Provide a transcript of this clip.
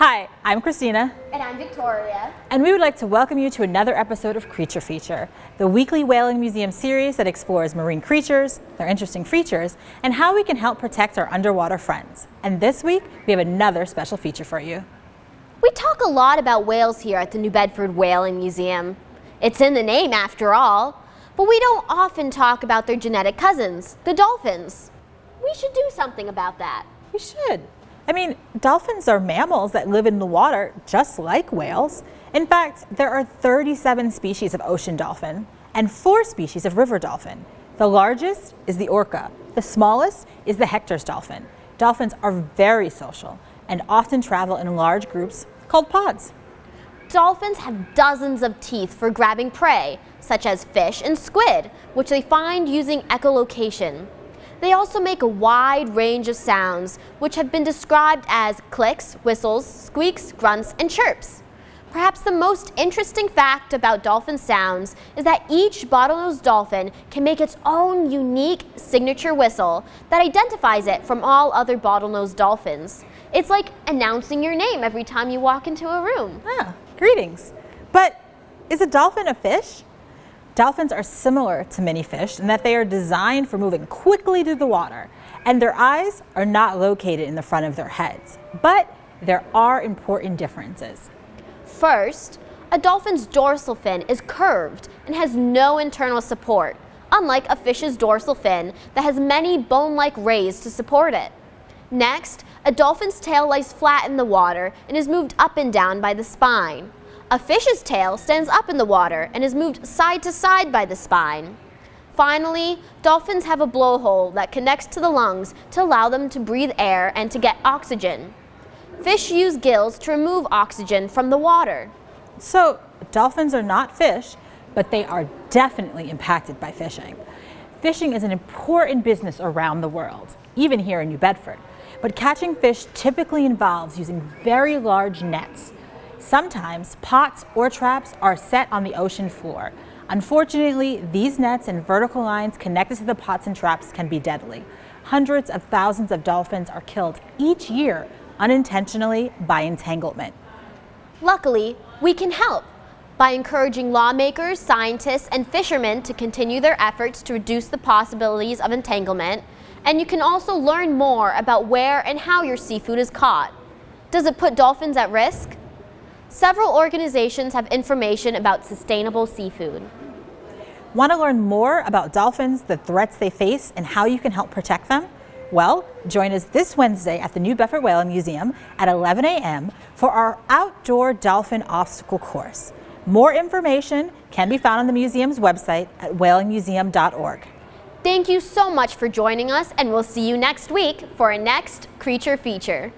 Hi, I'm Christina. And I'm Victoria. And we would like to welcome you to another episode of Creature Feature, the weekly Whaling Museum series that explores marine creatures, their interesting features, and how we can help protect our underwater friends. And this week, we have another special feature for you. We talk a lot about whales here at the New Bedford Whaling Museum. It's in the name after all, but we don't often talk about their genetic cousins, the dolphins. We should do something about that. We should. I mean, dolphins are mammals that live in the water just like whales. In fact, there are 37 species of ocean dolphin and 4 species of river dolphin. The largest is the orca. The smallest is the Hector's dolphin. Dolphins are very social and often travel in large groups called pods. Dolphins have dozens of teeth for grabbing prey, such as fish and squid, which they find using echolocation. They also make a wide range of sounds, which have been described as clicks, whistles, squeaks, grunts, and chirps. Perhaps the most interesting fact about dolphin sounds is that each bottlenose dolphin can make its own unique signature whistle that identifies it from all other bottlenose dolphins. It's like announcing your name every time you walk into a room. Greetings. But is a dolphin a fish? Dolphins are similar to many fish in that they are designed for moving quickly through the water, and their eyes are not located in the front of their heads. But there are important differences. First, a dolphin's dorsal fin is curved and has no internal support, unlike a fish's dorsal fin that has many bone-like rays to support it. Next, a dolphin's tail lies flat in the water and is moved up and down by the spine. A fish's tail stands up in the water and is moved side to side by the spine. Finally, dolphins have a blowhole that connects to the lungs to allow them to breathe air and to get oxygen. Fish use gills to remove oxygen from the water. So, dolphins are not fish, but they are definitely impacted by fishing. Fishing is an important business around the world, even here in New Bedford. But catching fish typically involves using very large nets. Sometimes pots or traps are set on the ocean floor. Unfortunately, these nets and vertical lines connected to the pots and traps can be deadly. Hundreds of thousands of dolphins are killed each year unintentionally by entanglement. Luckily, we can help by encouraging lawmakers, scientists, and fishermen to continue their efforts to reduce the possibilities of entanglement. And you can also learn more about where and how your seafood is caught. Does it put dolphins at risk? Several organizations have information about sustainable seafood. Want to learn more about dolphins, the threats they face, and how you can help protect them? Well, join us this Wednesday at the New Bedford Whaling Museum at 11 a.m. for our outdoor dolphin obstacle course. More information can be found on the museum's website at whalingmuseum.org. Thank you so much for joining us, and we'll see you next week for our next Creature Feature.